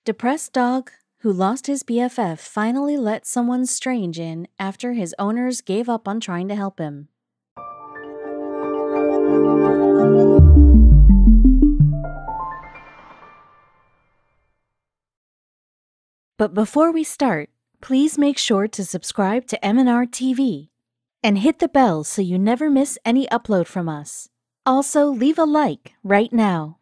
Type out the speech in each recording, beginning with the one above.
Depressed dog who lost his BFF finally let someone strange in after his owners gave up on trying to help him. But before we start, please make sure to subscribe to M&R TV and hit the bell so you never miss any upload from us. Also, leave a like right now.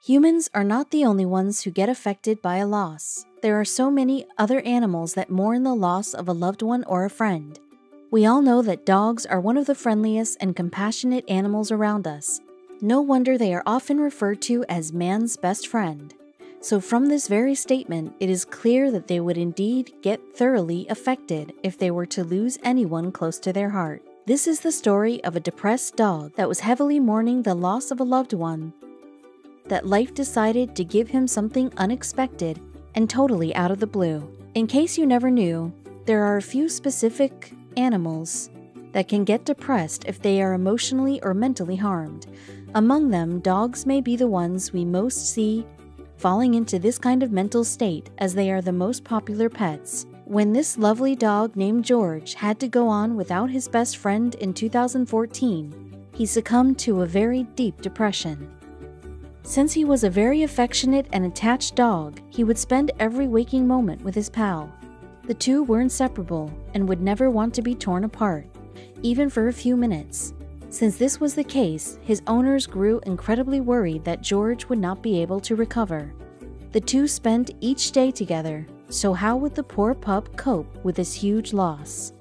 Humans are not the only ones who get affected by a loss. There are so many other animals that mourn the loss of a loved one or a friend. We all know that dogs are one of the friendliest and compassionate animals around us. No wonder they are often referred to as man's best friend. So from this very statement, it is clear that they would indeed get thoroughly affected if they were to lose anyone close to their heart. This is the story of a depressed dog that was heavily mourning the loss of a loved one, that life decided to give him something unexpected and totally out of the blue. In case you never knew, there are a few specific animals that can get depressed if they are emotionally or mentally harmed. Among them, dogs may be the ones we most see falling into this kind of mental state, as they are the most popular pets. When this lovely dog named George had to go on without his best friend in 2014, he succumbed to a very deep depression. Since he was a very affectionate and attached dog, he would spend every waking moment with his pal. The two were inseparable and would never want to be torn apart, even for a few minutes. Since this was the case, his owners grew incredibly worried that George would not be able to recover. The two spent each day together, so how would the poor pup cope with this huge loss?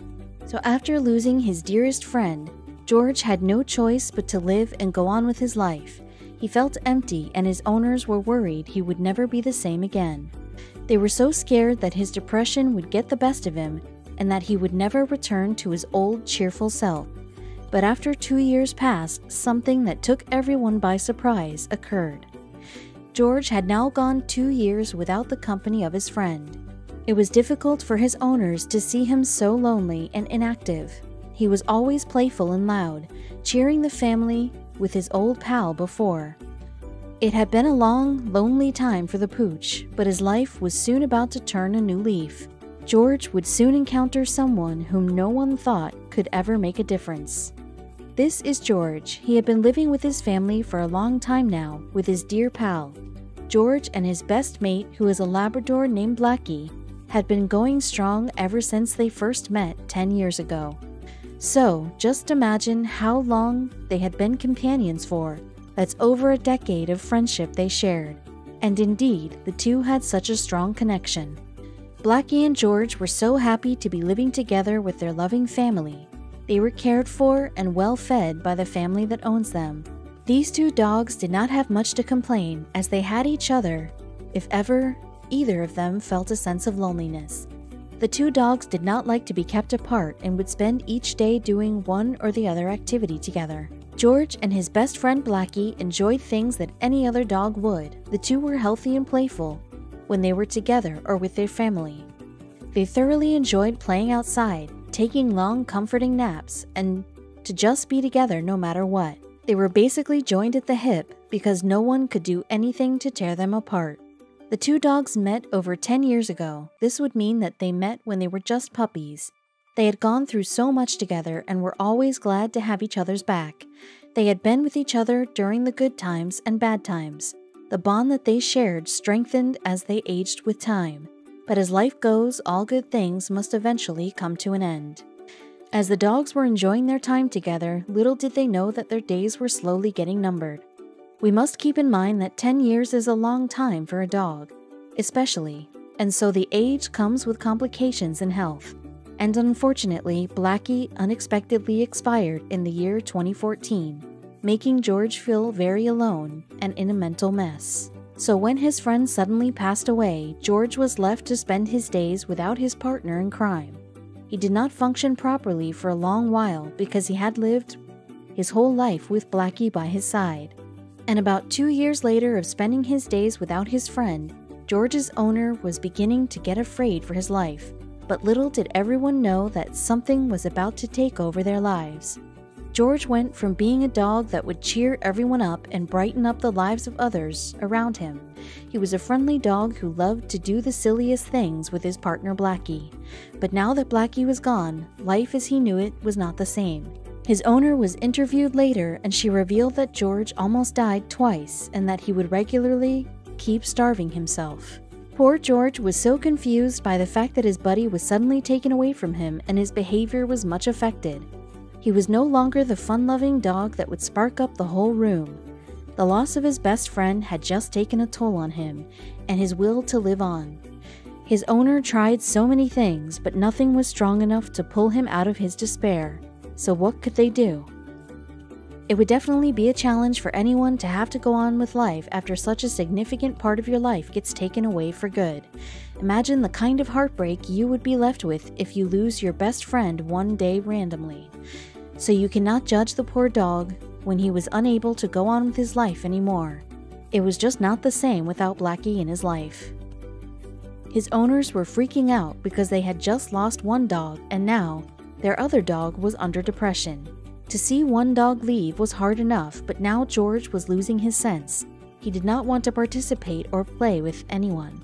So after losing his dearest friend, George had no choice but to live and go on with his life. He felt empty, and his owners were worried he would never be the same again. They were so scared that his depression would get the best of him and that he would never return to his old cheerful self. But after 2 years passed, something that took everyone by surprise occurred. George had now gone 2 years without the company of his friend. It was difficult for his owners to see him so lonely and inactive. He was always playful and loud, cheering the family with his old pal before. It had been a long, lonely time for the pooch, but his life was soon about to turn a new leaf. George would soon encounter someone whom no one thought could ever make a difference. This is George. He had been living with his family for a long time now, with his dear pal. George and his best mate, who is a Labrador named Blackie, had been going strong ever since they first met 10 years ago. So, just imagine how long they had been companions for. That's over a decade of friendship they shared. And indeed, the two had such a strong connection. Blackie and George were so happy to be living together with their loving family. They were cared for and well fed by the family that owns them. These two dogs did not have much to complain, as they had each other, if ever either of them felt a sense of loneliness. The two dogs did not like to be kept apart and would spend each day doing one or the other activity together. George and his best friend Blackie enjoyed things that any other dog would. The two were healthy and playful when they were together or with their family. They thoroughly enjoyed playing outside, taking long, comforting naps, and to just be together no matter what. They were basically joined at the hip because no one could do anything to tear them apart. The two dogs met over 10 years ago. This would mean that they met when they were just puppies. They had gone through so much together and were always glad to have each other's back. They had been with each other during the good times and bad times. The bond that they shared strengthened as they aged with time. But as life goes, all good things must eventually come to an end. As the dogs were enjoying their time together, little did they know that their days were slowly getting numbered. We must keep in mind that 10 years is a long time for a dog, especially, and so the age comes with complications in health. And unfortunately, Blackie unexpectedly expired in the year 2014, making George feel very alone and in a mental mess. So when his friend suddenly passed away, George was left to spend his days without his partner in crime. He did not function properly for a long while because he had lived his whole life with Blackie by his side. And about 2 years later of spending his days without his friend, George's owner was beginning to get afraid for his life. But little did everyone know that something was about to take over their lives. George went from being a dog that would cheer everyone up and brighten up the lives of others around him. He was a friendly dog who loved to do the silliest things with his partner Blackie. But now that Blackie was gone, life as he knew it was not the same. His owner was interviewed later, and she revealed that George almost died twice and that he would regularly keep starving himself. Poor George was so confused by the fact that his buddy was suddenly taken away from him and his behavior was much affected. He was no longer the fun-loving dog that would spark up the whole room. The loss of his best friend had just taken a toll on him and his will to live on. His owner tried so many things, but nothing was strong enough to pull him out of his despair. So what could they do? It would definitely be a challenge for anyone to have to go on with life after such a significant part of your life gets taken away for good. Imagine the kind of heartbreak you would be left with if you lose your best friend one day randomly. So you cannot judge the poor dog when he was unable to go on with his life anymore. It was just not the same without Blackie in his life. His owners were freaking out because they had just lost one dog and now their other dog was under depression. To see one dog leave was hard enough, but now George was losing his sense. He did not want to participate or play with anyone.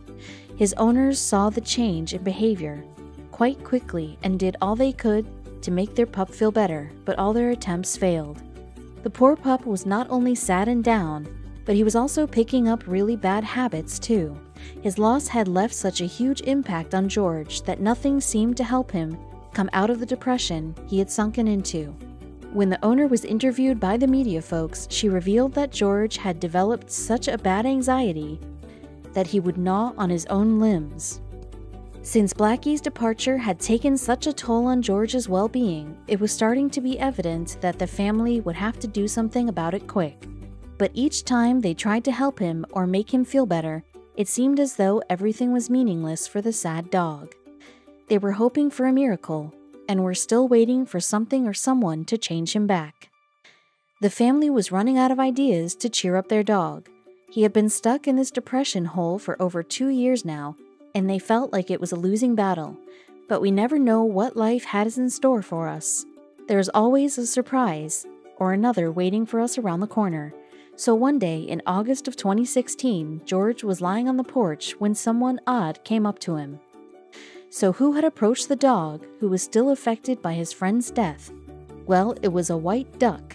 His owners saw the change in behavior quite quickly and did all they could to make their pup feel better, but all their attempts failed. The poor pup was not only sad and down, but he was also picking up really bad habits too. His loss had left such a huge impact on George that nothing seemed to help him come out of the depression he had sunken into. When the owner was interviewed by the media folks, she revealed that George had developed such a bad anxiety that he would gnaw on his own limbs. Since Blackie's departure had taken such a toll on George's well-being, it was starting to be evident that the family would have to do something about it quick. But each time they tried to help him or make him feel better, it seemed as though everything was meaningless for the sad dog. They were hoping for a miracle, and were still waiting for something or someone to change him back. The family was running out of ideas to cheer up their dog. He had been stuck in this depression hole for over 2 years now, and they felt like it was a losing battle. But we never know what life has in store for us. There's always a surprise or another waiting for us around the corner. So one day in August of 2016, George was lying on the porch when someone odd came up to him. So who had approached the dog who was still affected by his friend's death? Well, it was a white duck.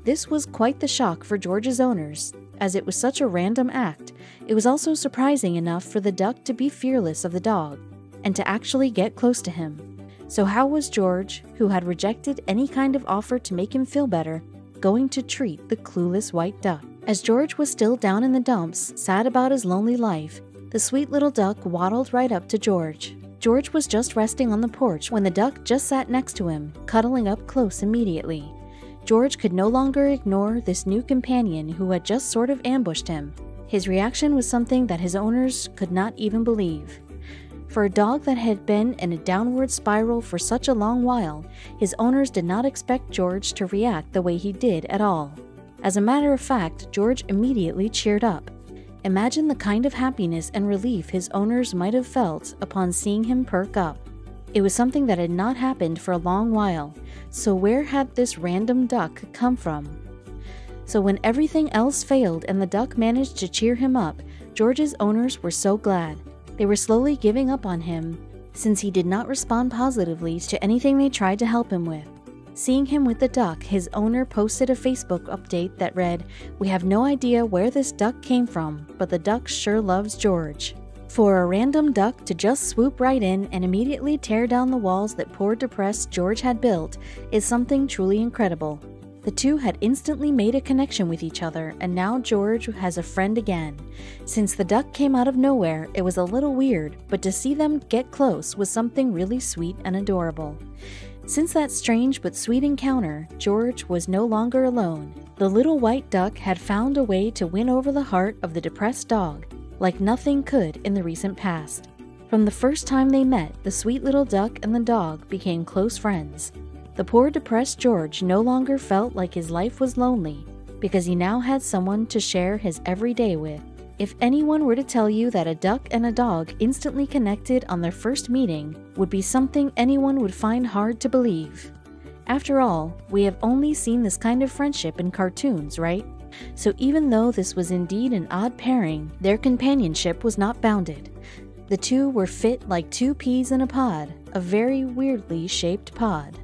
This was quite the shock for George's owners, as it was such a random act. It was also surprising enough for the duck to be fearless of the dog and to actually get close to him. So how was George, who had rejected any kind of offer to make him feel better, going to treat the clueless white duck? As George was still down in the dumps, sad about his lonely life, the sweet little duck waddled right up to George. George was just resting on the porch when the duck just sat next to him, cuddling up close immediately. George could no longer ignore this new companion who had just sort of ambushed him. His reaction was something that his owners could not even believe. For a dog that had been in a downward spiral for such a long while, his owners did not expect George to react the way he did at all. As a matter of fact, George immediately cheered up. Imagine the kind of happiness and relief his owners might have felt upon seeing him perk up. It was something that had not happened for a long while, so where had this random duck come from? So when everything else failed and the duck managed to cheer him up, George's owners were so glad. They were slowly giving up on him, since he did not respond positively to anything they tried to help him with. Seeing him with the duck, his owner posted a Facebook update that read, "We have no idea where this duck came from, but the duck sure loves George." For a random duck to just swoop right in and immediately tear down the walls that poor depressed George had built is something truly incredible. The two had instantly made a connection with each other, and now George has a friend again. Since the duck came out of nowhere, it was a little weird, but to see them get close was something really sweet and adorable. Since that strange but sweet encounter, George was no longer alone. The little white duck had found a way to win over the heart of the depressed dog, like nothing could in the recent past. From the first time they met, the sweet little duck and the dog became close friends. The poor depressed George no longer felt like his life was lonely, because he now had someone to share his everyday with. If anyone were to tell you that a duck and a dog instantly connected on their first meeting would be something anyone would find hard to believe. After all, we have only seen this kind of friendship in cartoons, right? So even though this was indeed an odd pairing, their companionship was not bounded. The two were fit like two peas in a pod, a very weirdly shaped pod.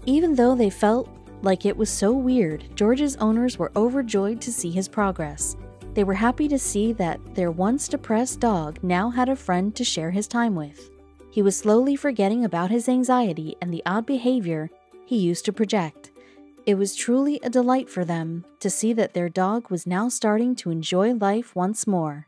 Even though they felt like it was so weird, George's owners were overjoyed to see his progress. They were happy to see that their once depressed dog now had a friend to share his time with. He was slowly forgetting about his anxiety and the odd behavior he used to project. It was truly a delight for them to see that their dog was now starting to enjoy life once more.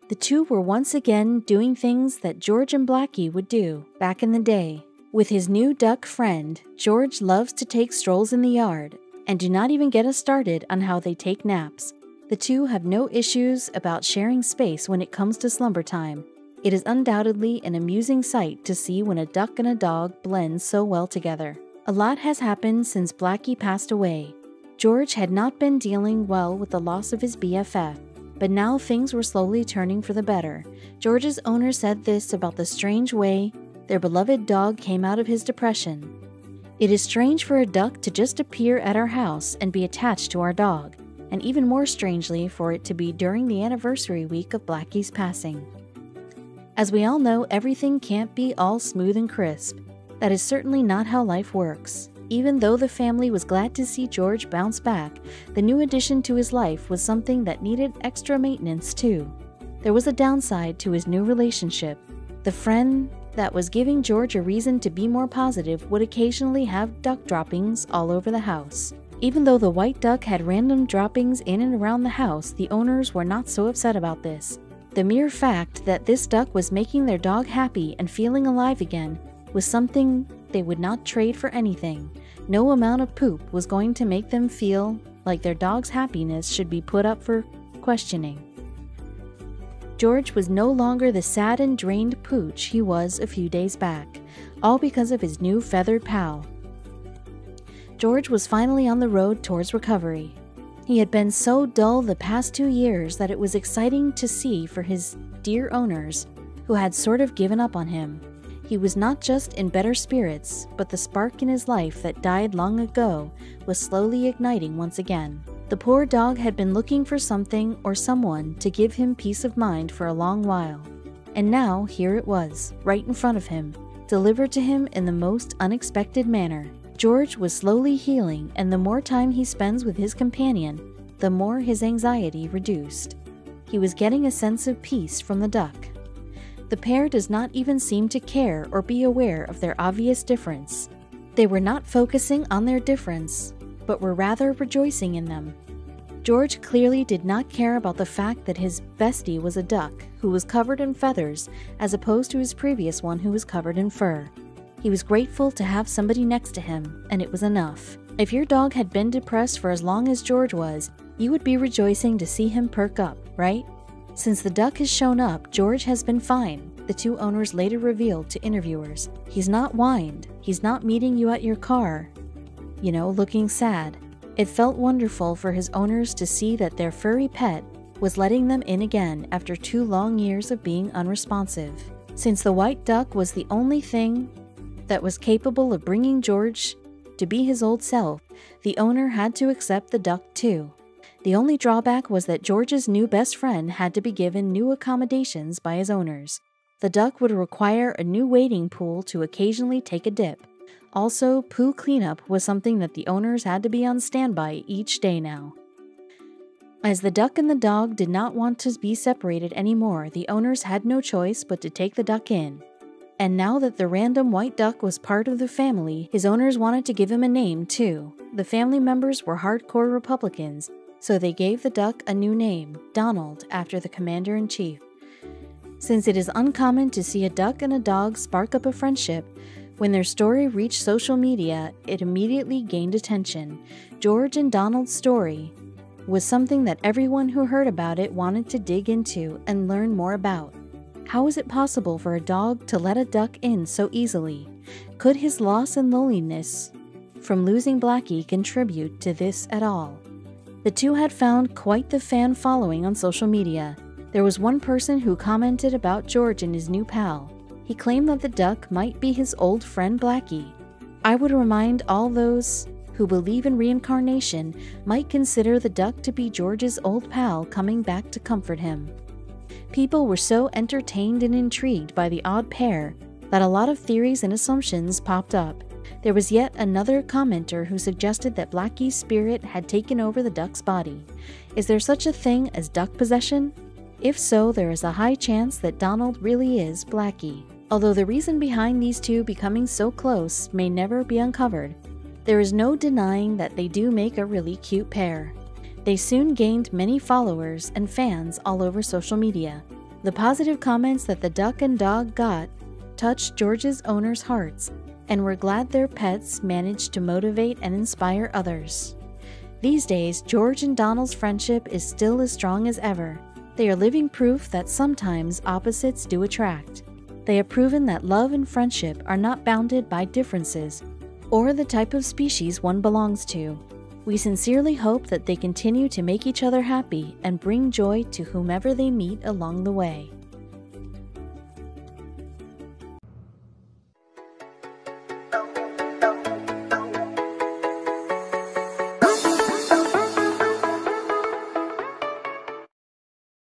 The two were once again doing things that George and Blackie would do back in the day. With his new duck friend, George loves to take strolls in the yard, and do not even get us started on how they take naps. The two have no issues about sharing space when it comes to slumber time. It is undoubtedly an amusing sight to see when a duck and a dog blend so well together. A lot has happened since Blackie passed away. George had not been dealing well with the loss of his BFF, but now things were slowly turning for the better. George's owner said this about the strange way their beloved dog came out of his depression. "It is strange for a duck to just appear at our house and be attached to our dog, and even more strangely for it to be during the anniversary week of Blackie's passing. As we all know, everything can't be all smooth and crisp. That is certainly not how life works. Even though the family was glad to see George bounce back, the new addition to his life was something that needed extra maintenance too. There was a downside to his new relationship. The friend that was giving George a reason to be more positive would occasionally have duck droppings all over the house. Even though the white duck had random droppings in and around the house, the owners were not so upset about this. The mere fact that this duck was making their dog happy and feeling alive again was something they would not trade for anything. No amount of poop was going to make them feel like their dog's happiness should be put up for questioning. George was no longer the sad and drained pooch he was a few days back, all because of his new feathered pal. George was finally on the road towards recovery. He had been so dull the past 2 years that it was exciting to see for his dear owners, who had sort of given up on him. He was not just in better spirits, but the spark in his life that died long ago was slowly igniting once again. The poor dog had been looking for something or someone to give him peace of mind for a long while. And now here it was, right in front of him, delivered to him in the most unexpected manner. George was slowly healing, and the more time he spends with his companion, the more his anxiety reduced. He was getting a sense of peace from the duck. The pair does not even seem to care or be aware of their obvious difference. They were not focusing on their difference, but were rather rejoicing in them. George clearly did not care about the fact that his bestie was a duck who was covered in feathers as opposed to his previous one who was covered in fur. He was grateful to have somebody next to him, and it was enough. If your dog had been depressed for as long as George was, you would be rejoicing to see him perk up, right? Since the duck has shown up, George has been fine, the two owners later revealed to interviewers. He's not whined. He's not meeting you at your car, looking sad. It felt wonderful for his owners to see that their furry pet was letting them in again after 2 long years of being unresponsive. Since the white duck was the only thing that was capable of bringing George to be his old self, the owner had to accept the duck too. The only drawback was that George's new best friend had to be given new accommodations by his owners. The duck would require a new wading pool to occasionally take a dip. Also, poo cleanup was something that the owners had to be on standby each day now. As the duck and the dog did not want to be separated anymore, the owners had no choice but to take the duck in. And now that the random white duck was part of the family, his owners wanted to give him a name too. The family members were hardcore Republicans, so they gave the duck a new name, Donald, after the commander-in-chief. Since it is uncommon to see a duck and a dog spark up a friendship, when their story reached social media, it immediately gained attention. George and Donald's story was something that everyone who heard about it wanted to dig into and learn more about. How is it possible for a dog to let a duck in so easily? Could his loss and loneliness from losing Blackie contribute to this at all? The two had found quite the fan following on social media. There was one person who commented about George and his new pal. He claimed that the duck might be his old friend Blackie. I would remind all those who believe in reincarnation might consider the duck to be George's old pal coming back to comfort him. People were so entertained and intrigued by the odd pair that a lot of theories and assumptions popped up. There was yet another commenter who suggested that Blackie's spirit had taken over the duck's body. Is there such a thing as duck possession? If so, there is a high chance that Donald really is Blackie. Although the reason behind these two becoming so close may never be uncovered, there is no denying that they do make a really cute pair. They soon gained many followers and fans all over social media. The positive comments that the duck and dog got touched George's owners' hearts, and were glad their pets managed to motivate and inspire others. These days, George and Donald's friendship is still as strong as ever. They are living proof that sometimes opposites do attract. They have proven that love and friendship are not bounded by differences or the type of species one belongs to. We sincerely hope that they continue to make each other happy and bring joy to whomever they meet along the way.